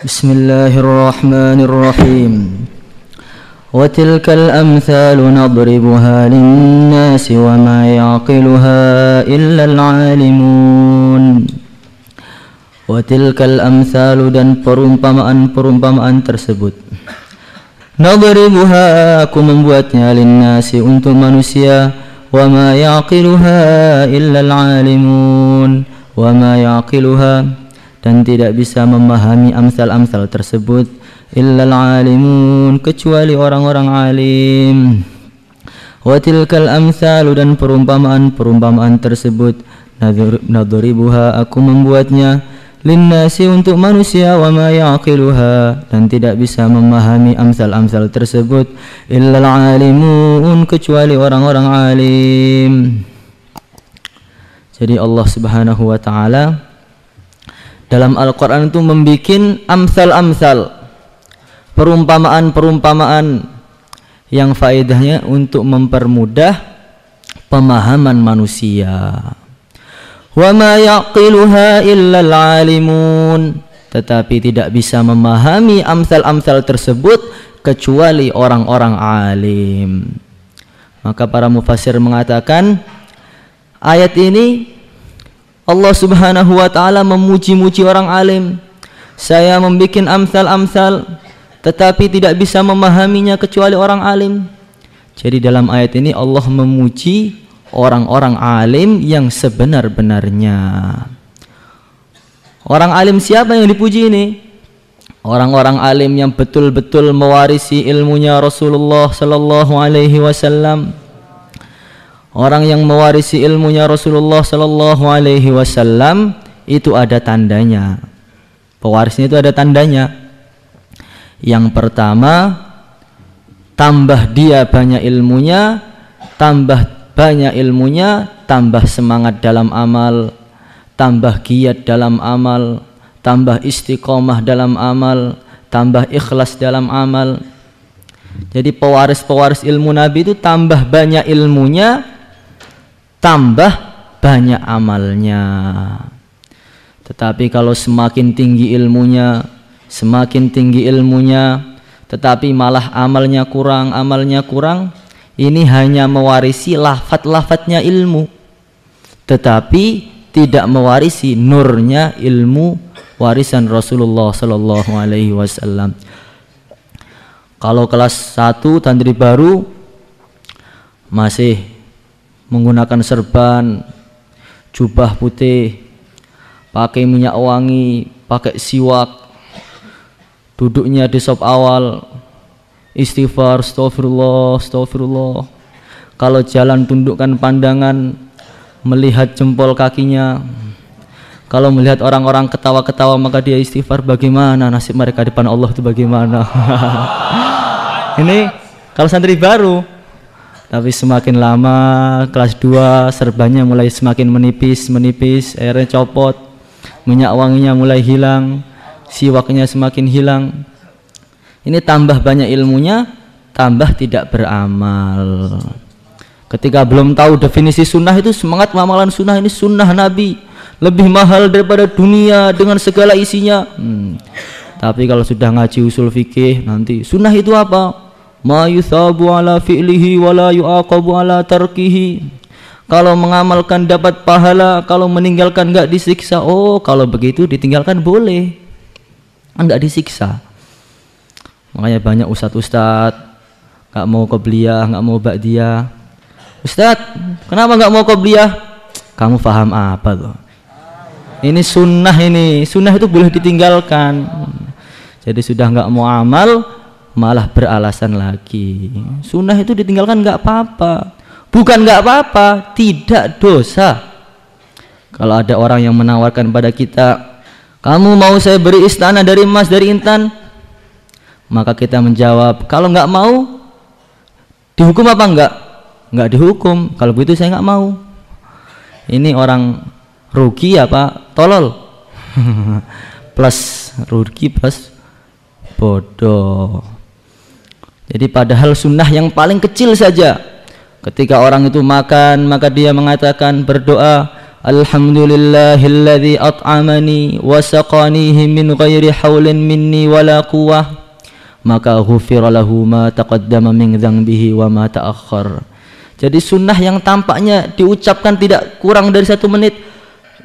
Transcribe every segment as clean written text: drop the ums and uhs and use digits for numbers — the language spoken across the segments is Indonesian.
Bismillahirrahmanirrahim. Wa tilkal amthalu nadribuha linnasi wa ma yaqiluha illa al-alimun. Wa tilkal amthalu, dan perumpamaan-perumpamaan tersebut, nadribuha, aku membuatnya, linnasi, untuk manusia, wa ma yaqiluha illa al-alimun, wa ma yaqiluha, dan tidak bisa memahami amsal-amsal tersebut, illal alimun, kecuali orang-orang alim. Wa tilkal amsalu, dan perumpamaan-perumpamaan tersebut, nadribuha, aku membuatnya, linnasi, untuk manusia, wa ma yaqiluha, dan tidak bisa memahami amsal-amsal tersebut, illal alimun, kecuali orang-orang alim. Jadi Allah Subhanahu wa ta'ala dalam Al-Quran itu membuat amsal-amsal, perumpamaan-perumpamaan yang faedahnya untuk mempermudah pemahaman manusia. Wa ma yaqiluha illal alimun, tetapi tidak bisa memahami amsal-amsal tersebut kecuali orang-orang alim. Maka para mufassir mengatakan, ayat ini Allah Subhanahu wa ta'ala memuji-muji orang alim. Saya membuat amsal-amsal, tetapi tidak bisa memahaminya kecuali orang alim. Jadi dalam ayat ini Allah memuji orang-orang alim yang sebenar-benarnya. Orang alim siapa yang dipuji ini? Orang-orang alim yang betul-betul mewarisi ilmunya Rasulullah sallallahu alaihi wasallam. Orang yang mewarisi ilmunya Rasulullah sallallahu alaihi wasallam itu ada tandanya. Pewarisnya itu ada tandanya. Yang pertama, tambah dia banyak ilmunya, tambah semangat dalam amal, tambah giat dalam amal, tambah istiqomah dalam amal, tambah ikhlas dalam amal. Jadi pewaris-pewaris ilmu Nabi itu tambah banyak ilmunya, tambah banyak amalnya. Tetapi kalau semakin tinggi ilmunya, tetapi malah amalnya kurang, ini hanya mewarisi lafaz-lafaznya ilmu, tetapi tidak mewarisi nurnya ilmu warisan Rasulullah sallallahu alaihi wasallam. Kalau kelas 1 santri baru masih menggunakan serban, jubah putih, pakai minyak wangi, pakai siwak, duduknya di sop awal, istighfar, astagfirullah. Kalau jalan tundukkan pandangan, melihat jempol kakinya. Kalau melihat orang-orang ketawa-ketawa maka dia istighfar. Bagaimana nasib mereka di depan Allah itu bagaimana? Ini kalau santri baru. Tapi semakin lama kelas 2 serbannya mulai semakin menipis, akhirnya copot, minyak wanginya mulai hilang, siwaknya semakin hilang. Ini tambah banyak ilmunya, tambah tidak beramal. Ketika belum tahu definisi sunnah itu semangat amalan sunnah, ini sunnah Nabi lebih mahal daripada dunia dengan segala isinya. Tapi kalau sudah ngaji usul fikih, nanti sunnah itu apa? Ma yuthabu ala fi'lihi wa la yu'aqabu ala tarkihi. Kalau mengamalkan dapat pahala, kalau meninggalkan enggak disiksa. Oh, kalau begitu ditinggalkan boleh, enggak disiksa. Makanya banyak ustadz enggak mau qobliyah, enggak mau ba'diyah. Ustadz, kenapa enggak mau qobliyah? Kamu paham apa tuh? Ini sunnah, sunnah itu boleh ditinggalkan. Jadi sudah enggak mau amal, malah beralasan lagi. Sunnah itu ditinggalkan enggak apa-apa. Bukan enggak apa-apa, tidak dosa. Kalau ada orang yang menawarkan pada kita, kamu mau saya beri istana dari emas, dari intan? Maka kita menjawab, kalau enggak mau, dihukum apa enggak? Enggak dihukum. Kalau begitu saya enggak mau. Ini orang rugi apa tolol? Plus rugi plus bodoh. Jadi padahal sunnah yang paling kecil saja, ketika orang itu makan maka dia mengatakan, berdoa, alhamdulillahilladzi at'amani wa saqanihi min ghairi haulin minni wala quwwah, maka ghufira lahu ma taqaddama min dzambihi wa ma ta'akhkhar. Jadi sunnah yang tampaknya diucapkan tidak kurang dari 1 menit,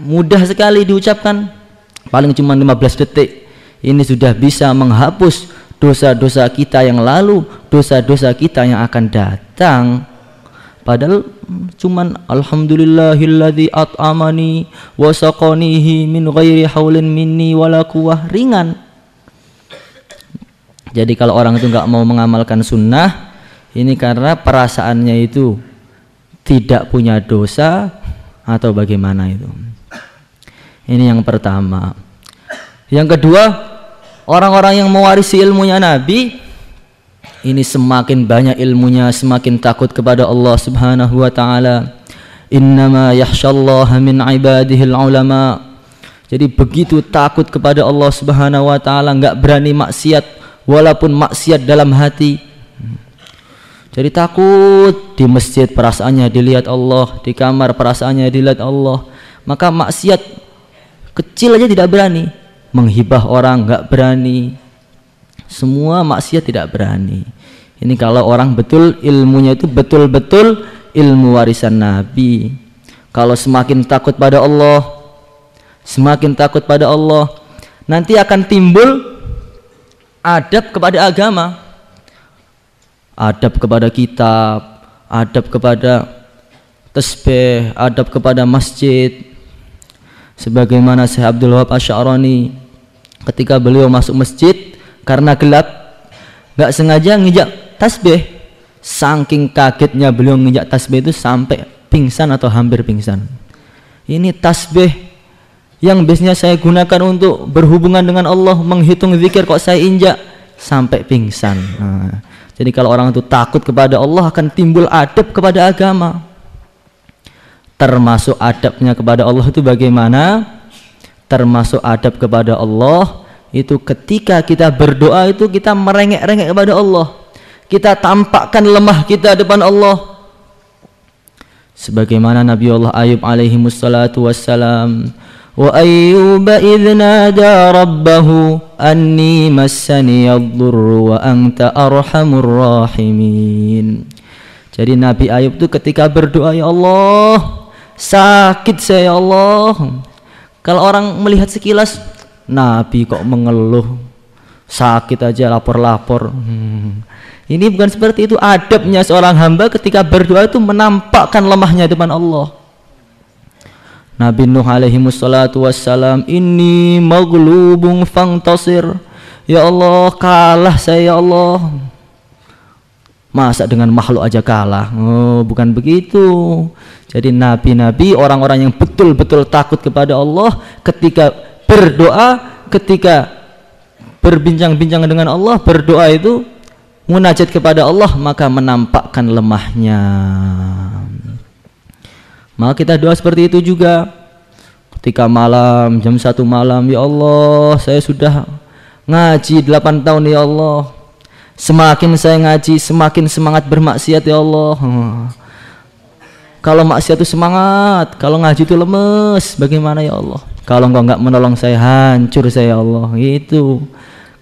mudah sekali diucapkan, paling cuma 15 detik, ini sudah bisa menghapus dosa-dosa kita yang lalu, dosa-dosa kita yang akan datang. Padahal cuman alhamdulillahilladzi at'amani wa saqanihi min ghairi haulin minni wala quwwah, ringan. Jadi kalau orang itu nggak mau mengamalkan sunnah, ini karena perasaannya itu tidak punya dosa atau bagaimana itu. Ini yang pertama. Yang kedua, orang-orang yang mewarisi ilmunya Nabi, ini semakin banyak ilmunya, semakin takut kepada Allah Subhanahu wa taala. Innama yakhsyallaha min ibadihil ulama. Jadi begitu takut kepada Allah Subhanahu wa taala, enggak berani maksiat walaupun maksiat dalam hati. Jadi takut, di masjid perasaannya dilihat Allah, di kamar perasaannya dilihat Allah. Maka maksiat kecil aja tidak berani, menghibah orang enggak berani, semua maksiat tidak berani. Ini kalau orang betul ilmunya itu betul-betul ilmu warisan Nabi. Kalau semakin takut pada Allah, semakin takut pada Allah, nanti akan timbul adab kepada agama, adab kepada kitab, adab kepada tasbih, adab kepada masjid. Sebagaimana Syekh Abdul Wahab Asy'arani, ketika beliau masuk masjid karena gelap, nggak sengaja nginjak tasbih, saking kagetnya beliau nginjak tasbih itu sampai pingsan atau hampir pingsan. Ini tasbih yang biasanya saya gunakan untuk berhubungan dengan Allah, menghitung zikir, kok saya injak sampai pingsan. Nah, jadi kalau orang itu takut kepada Allah, akan timbul adab kepada agama. Termasuk adabnya kepada Allah itu bagaimana? Termasuk adab kepada Allah itu ketika kita berdoa itu kita merengek-rengek kepada Allah, kita tampakkan lemah kita depan Allah. Sebagaimana Nabi Allah Ayub alaihi wassalatu wassalam, wa ayyuba idh nada rabbahu anni massani yadhurru wa anta arhamur rahimin. Jadi Nabi Ayub itu ketika berdoa, ya Allah, sakit saya ya Allah. Kalau orang melihat sekilas, Nabi kok mengeluh, sakit aja lapor-lapor. Ini bukan seperti itu adabnya seorang hamba ketika berdoa itu menampakkan lemahnya depan Allah. Nabi Nuh alaihi wassalatu wassalam, inni maghlubun fantasir, ya Allah kalah saya ya Allah. Masa dengan makhluk aja kalah? Oh, bukan begitu. Jadi nabi-nabi, orang-orang yang betul-betul takut kepada Allah, ketika berdoa, ketika berbincang-bincang dengan Allah, berdoa itu munajat kepada Allah, maka menampakkan lemahnya. Maka kita doa seperti itu juga. Ketika malam, jam 1 malam, ya Allah, saya sudah ngaji 8 tahun ya Allah. Semakin saya ngaji, semakin semangat bermaksiat ya Allah. Kalau maksiat itu semangat, kalau ngaji itu lemes, bagaimana ya Allah? Kalau engkau enggak menolong saya, hancur saya ya Allah. Itu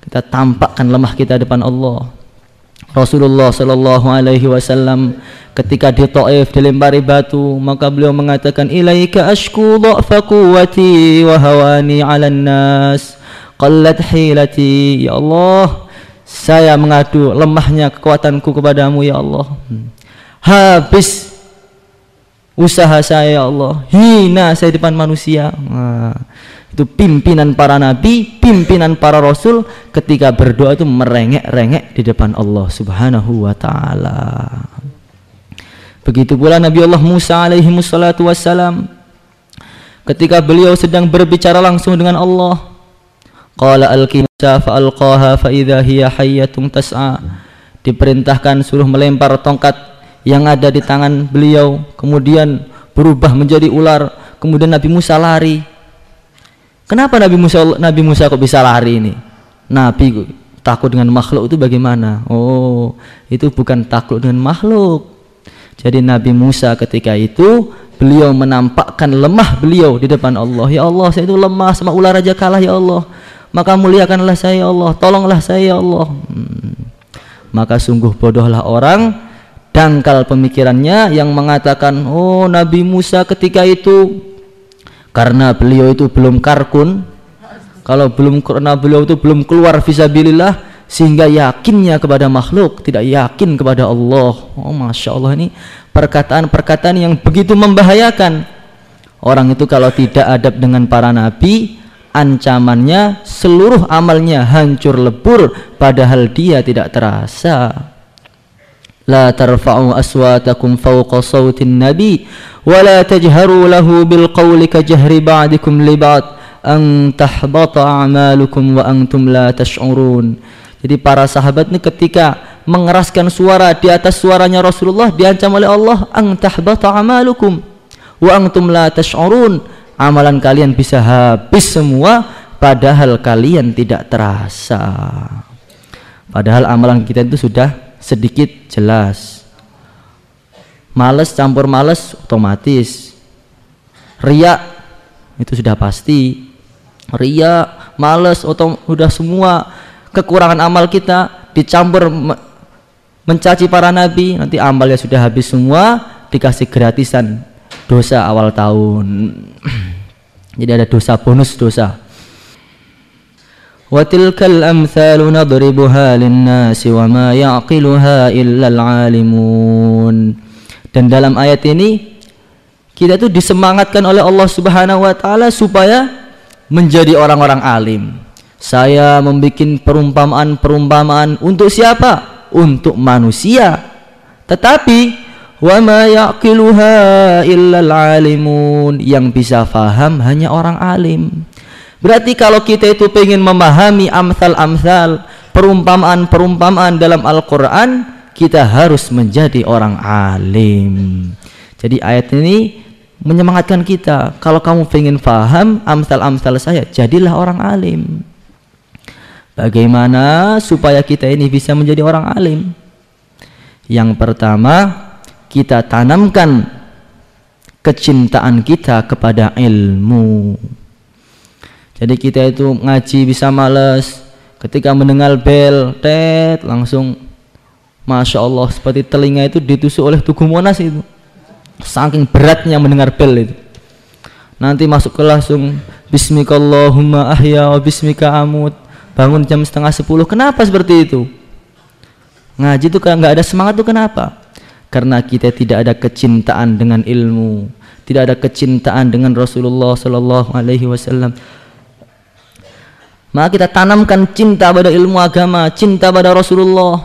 kita tampakkan lemah kita depan Allah. Rasulullah sallallahu alaihi wasallam ketika di Taif dilempari batu, maka beliau mengatakan, ilaika ashku dha'fa quwwati wa hawani 'alan nas qallat hilati. Ya Allah, saya mengadu lemahnya kekuatanku kepadamu ya Allah. Habis usaha saya ya Allah, hina saya depan manusia. Nah, itu pimpinan para nabi, pimpinan para rasul ketika berdoa itu merengek-rengek di depan Allah Subhanahu wa ta'ala. Begitu pula Nabi Allah Musa alaihi wassalatu wassalam, ketika beliau sedang berbicara langsung dengan Allah, qala alqi Musa fa alqaha fa idza hiya hayyatun tas'a. Diperintahkan suruh melempar tongkat yang ada di tangan beliau, kemudian berubah menjadi ular. Kemudian Nabi Musa lari. Kenapa Nabi Musa kok bisa lari ini? Nabi takut dengan makhluk itu bagaimana? Oh, itu bukan takut dengan makhluk. Jadi Nabi Musa ketika itu beliau menampakkan lemah beliau di depan Allah. Ya Allah, saya itu lemah, sama ular aja kalah ya Allah. Maka muliakanlah saya ya Allah, tolonglah saya ya Allah. Maka sungguh bodohlah orang, dangkal pemikirannya yang mengatakan, oh Nabi Musa ketika itu karena beliau itu belum karkun, karena beliau itu belum keluar fisabilillah, sehingga yakinnya kepada makhluk, tidak yakin kepada Allah. Oh Masya Allah, ini perkataan-perkataan yang begitu membahayakan. Orang itu kalau tidak adab dengan para nabi, ancamannya seluruh amalnya hancur lebur, padahal dia tidak terasa. La tarfa'u aswatakum fawqa sawtin nabi wa la tajharu lahu bil qawli ka jahri ba'dikum li ba'd an tahbata a'malukum wa antum la tash'urun. Jadi para sahabat ini ketika mengeraskan suara di atas suaranya Rasulullah, diancam oleh Allah, an tahbata a'malukum wa antum la tash'urun. Amalan kalian bisa habis semua padahal kalian tidak terasa. Padahal amalan kita itu sudah sedikit jelas. Males campur males otomatis. Riya itu sudah pasti. Riya, males, sudah semua kekurangan amal kita dicampur mencaci para nabi, nanti amalnya sudah habis semua, dikasih gratisan dosa awal tahun. Jadi ada dosa bonus dosa. Wa tilkal amthalu nadribuha lin-nasi wa ma ya'qiluha illa al-alimun. Dan dalam ayat ini kita tuh disemangatkan oleh Allah Subhanahu wa taala supaya menjadi orang-orang alim. Saya membuat perumpamaan untuk siapa? Untuk manusia. Tetapi wa ma yaqiluha illal alimun, yang bisa faham hanya orang alim. Berarti kalau kita itu pengen memahami amsal-amsal, perumpamaan-perumpamaan dalam Al-Qur'an, kita harus menjadi orang alim. Jadi ayat ini menyemangatkan kita, kalau kamu pengen faham amsal-amsal saya, jadilah orang alim. Bagaimana supaya kita ini bisa menjadi orang alim? Yang pertama, kita tanamkan kecintaan kita kepada ilmu. Jadi kita itu ngaji bisa males, ketika mendengar bel, langsung Masya Allah, seperti telinga itu ditusuk oleh Tugu Monas itu. Saking beratnya mendengar bel itu. Nanti masuk ke langsung Bismikallahumma ahya wa bismika amut. Bangun jam 9:30. Kenapa seperti itu? Ngaji itu kalau nggak ada semangat itu kenapa? Karena kita tidak ada kecintaan dengan ilmu, tidak ada kecintaan dengan Rasulullah Sallallahu Alaihi Wasallam. Maka kita tanamkan cinta pada ilmu agama, cinta pada Rasulullah.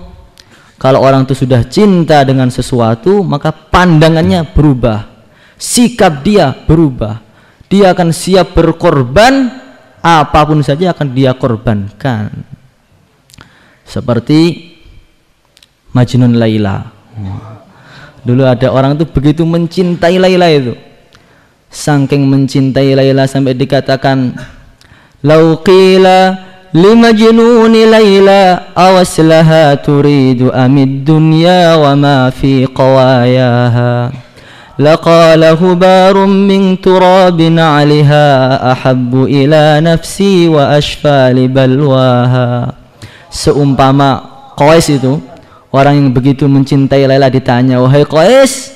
Kalau orang itu sudah cinta dengan sesuatu, maka pandangannya berubah, sikap dia berubah. Dia akan siap berkorban, apapun saja akan dia korbankan. Seperti Majnun Laila. Dulu ada orang itu begitu mencintai Laila itu, saking mencintai Laila sampai dikatakan, "Lau qila limajnuni Laila awaslaha turidu amid dunya wa ma fi qawayaha laqala hubarum min turabin 'alaiha ahabbu ila nafsi wa ashfa li balwaha." Seumpama Qais itu, orang yang begitu mencintai Laila, ditanya, "Wahai Qais,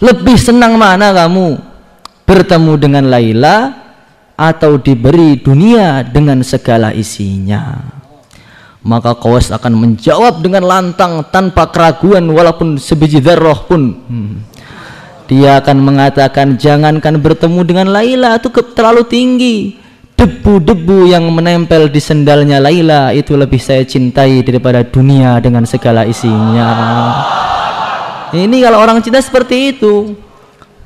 lebih senang mana kamu, bertemu dengan Laila atau diberi dunia dengan segala isinya?" Maka Qais akan menjawab dengan lantang tanpa keraguan walaupun sebiji dzarrah pun. Dia akan mengatakan, jangankan bertemu dengan Laila, itu terlalu tinggi. Debu-debu yang menempel di sendalnya Laila itu lebih saya cintai daripada dunia dengan segala isinya. Ini kalau orang cinta seperti itu.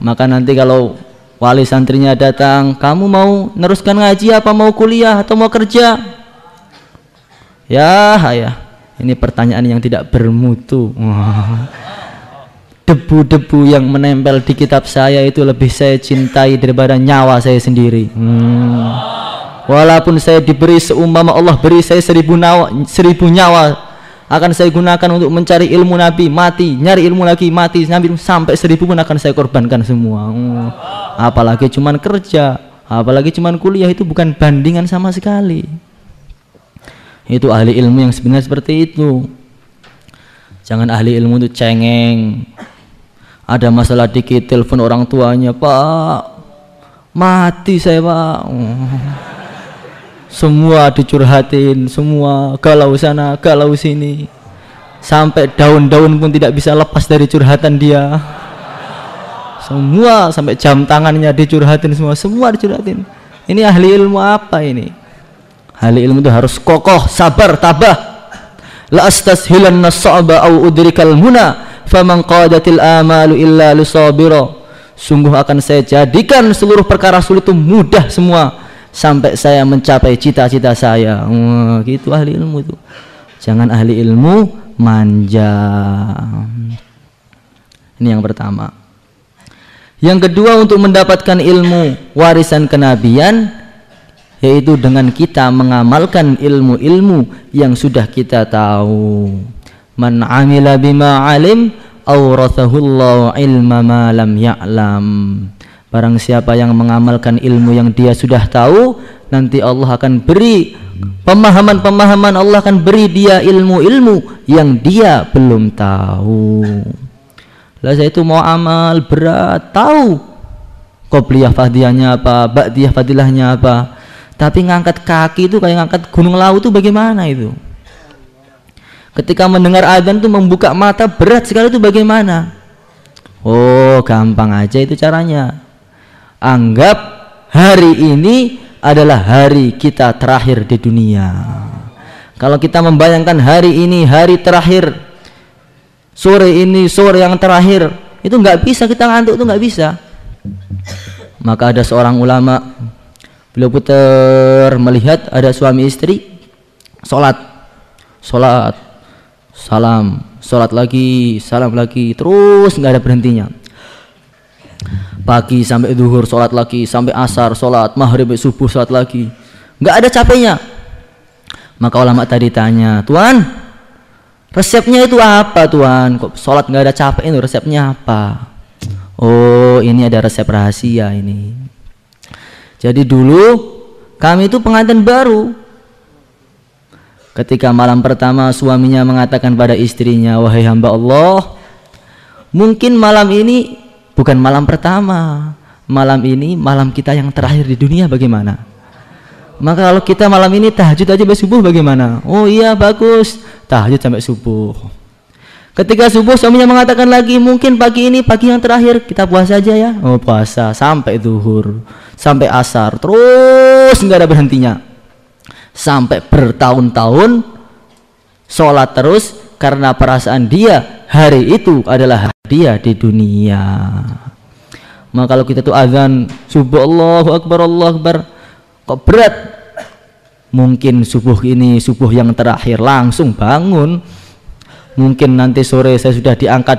Maka nanti kalau wali santrinya datang, "Kamu mau neruskan ngaji apa mau kuliah atau mau kerja?" Ya, ini pertanyaan yang tidak bermutu. Debu-debu yang menempel di kitab saya itu lebih saya cintai daripada nyawa saya sendiri. Walaupun saya diberi seumpama Allah beri saya 1000 nyawa, akan saya gunakan untuk mencari ilmu Nabi, mati, nyari ilmu lagi, mati, sampai 1000 pun akan saya korbankan semua. Apalagi cuman kerja, apalagi cuman kuliah, itu bukan bandingan sama sekali. Itu ahli ilmu yang sebenarnya seperti itu. Jangan ahli ilmu itu cengeng. Ada masalah dikit telepon orang tuanya, "Pak, mati saya, Pak." Semua dicurhatin, semua galau sana, galau sini. Sampai daun-daun pun tidak bisa lepas dari curhatan dia. Semua sampai jam tangannya dicurhatin, semua dicurhatin. Ini ahli ilmu apa ini? Ahli ilmu itu harus kokoh, sabar, tabah. La astashilanna as-sa'ba aw udrikal muna faman qadatil amalu illa lisabira. Sungguh akan saya jadikan seluruh perkara sulit itu mudah semua sampai saya mencapai cita-cita saya. Gitu ahli ilmu itu. Jangan ahli ilmu manja. Ini yang pertama. Yang kedua, untuk mendapatkan ilmu warisan kenabian, yaitu dengan kita mengamalkan ilmu-ilmu yang sudah kita tahu. Man amila bima alim awrathahullahu ilma ma lam ya'lam. Barang siapa yang mengamalkan ilmu yang dia sudah tahu, nanti Allah akan beri pemahaman-pemahaman, Allah akan beri dia ilmu-ilmu yang dia belum tahu. Lah saya itu mau amal berat, tahu qobliyah fadilahnya apa, ba'diyah fadilahnya apa, tapi ngangkat kaki itu kayak ngangkat gunung Lawu itu bagaimana itu? Ketika mendengar adzan itu membuka mata berat sekali itu bagaimana? Oh, gampang aja itu caranya. Anggap hari ini adalah hari kita terakhir di dunia. Kalau kita membayangkan hari ini hari terakhir, sore ini sore yang terakhir, itu nggak bisa kita ngantuk, itu nggak bisa. Maka ada seorang ulama, beliau putar melihat ada suami istri sholat, salam, sholat lagi, salam lagi, terus nggak ada berhentinya. Pagi sampai zuhur sholat lagi, sampai asar sholat, maghrib subuh sholat lagi, nggak ada capeknya. Maka ulama tadi tanya, "Tuan, resepnya itu apa, Tuan? Kok sholat nggak ada capek itu, resepnya apa?" Oh, ini ada resep rahasia ini. Jadi dulu kami itu pengantin baru. Ketika malam pertama suaminya mengatakan pada istrinya, "Wahai hamba Allah, mungkin malam ini bukan malam pertama, malam ini malam kita yang terakhir di dunia, bagaimana? Maka kalau kita malam ini tahajud aja sampai subuh bagaimana?" "Oh iya, bagus, tahajud sampai subuh." Ketika subuh suaminya mengatakan lagi, "Mungkin pagi ini pagi yang terakhir, kita puasa aja ya." "Oh, puasa sampai zuhur, sampai asar, terus nggak ada berhentinya. Sampai bertahun-tahun sholat terus karena perasaan dia hari itu adalah dia di dunia. Maka kalau kita tuh azan subuh Allahu Akbar, kok berat? Mungkin subuh ini subuh yang terakhir, langsung bangun. Mungkin nanti sore saya sudah diangkat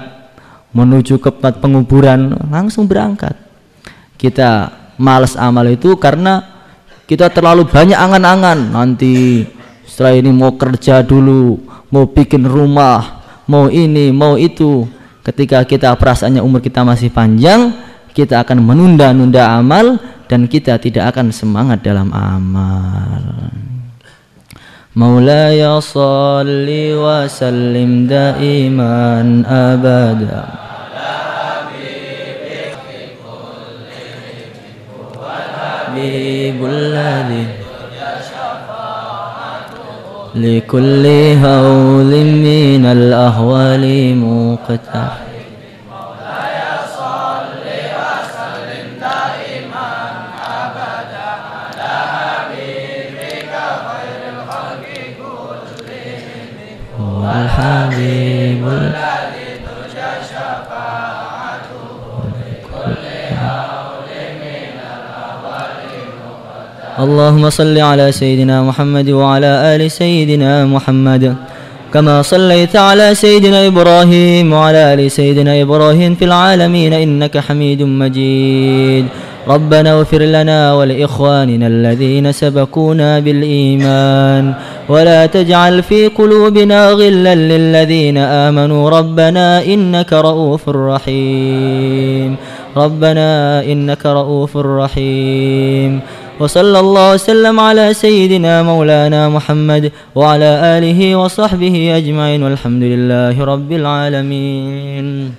menuju ke tempat penguburan, langsung berangkat. Kita malas amal itu karena kita terlalu banyak angan-angan. Nanti setelah ini mau kerja dulu, mau bikin rumah, mau ini, mau itu. Ketika kita perasaannya umur kita masih panjang, kita akan menunda-nunda amal dan kita tidak akan semangat dalam amal. Maulaya salli wa sallim daiman abada habibul ladzi likulli hawlin minal ahwali muqtah. Habibul Allahumma salli ala Sayyidina Muhammad wa ala ali Sayyidina Muhammad kama sallaita ala Sayyidina Ibrahim wa ala ali Sayyidina Ibrahim fil alamin innaka Hamidum Majid. ربنا اغفر لنا ولإخواننا الذين سبقونا بالإيمان ولا تجعل في قلوبنا غلا للذين آمنوا ربنا إنك رؤوف رحيم ربنا إنك رؤوف رحيم. وصلى الله وسلم على سيدنا مولانا محمد وعلى آله وصحبه أجمعين والحمد لله رب العالمين.